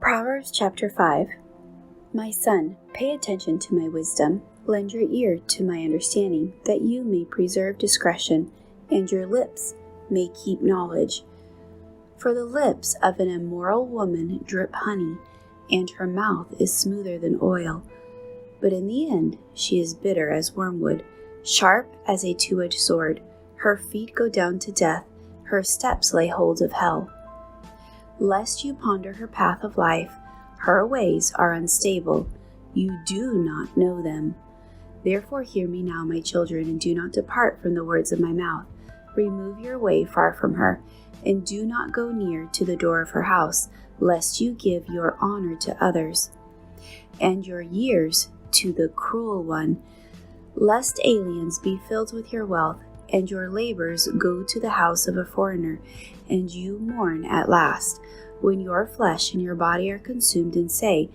Proverbs chapter 5. My son, pay attention to my wisdom, lend your ear to my understanding, that you may preserve discretion, and your lips may keep knowledge. For the lips of an immoral woman drip honey, and her mouth is smoother than oil. But in the end she is bitter as wormwood, sharp as a two-edged sword. Her feet go down to death, her steps lay hold of hell. Lest you ponder her path of life, her ways are unstable, you do not know them. Therefore hear me now, my children, and do not depart from the words of my mouth. Remove your way far from her, and do not go near to the door of her house, lest you give your honor to others, and your years to the cruel one, lest aliens be filled with your wealth, and your labors go to the house of a foreigner, and you mourn at last, when your flesh and your body are consumed, and say,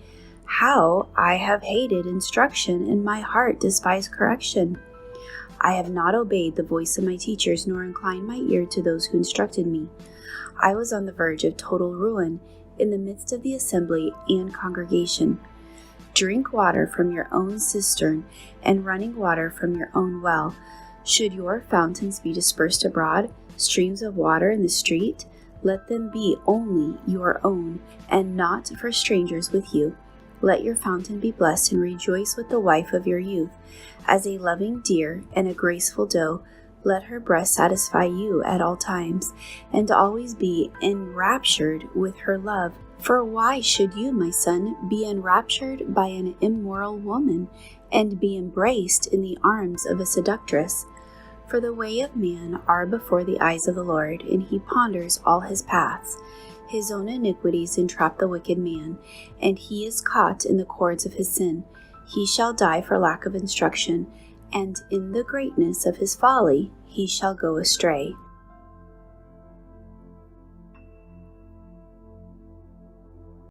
How I have hated instruction, and my heart despised correction. I have not obeyed the voice of my teachers, nor inclined my ear to those who instructed me. I was on the verge of total ruin, in the midst of the assembly and congregation. Drink water from your own cistern, and running water from your own well. Should your fountains be dispersed abroad, streams of water in the street? Let them be only your own, and not for strangers with you. Let your fountain be blessed, and rejoice with the wife of your youth. As a loving deer and a graceful doe, let her breast satisfy you at all times, and always be enraptured with her love. For why should you, my son, be enraptured by an immoral woman, and be embraced in the arms of a seductress? For the way of man are before the eyes of the Lord, and he ponders all his paths. His own iniquities entrap the wicked man, and he is caught in the cords of his sin. He shall die for lack of instruction, and in the greatness of his folly he shall go astray.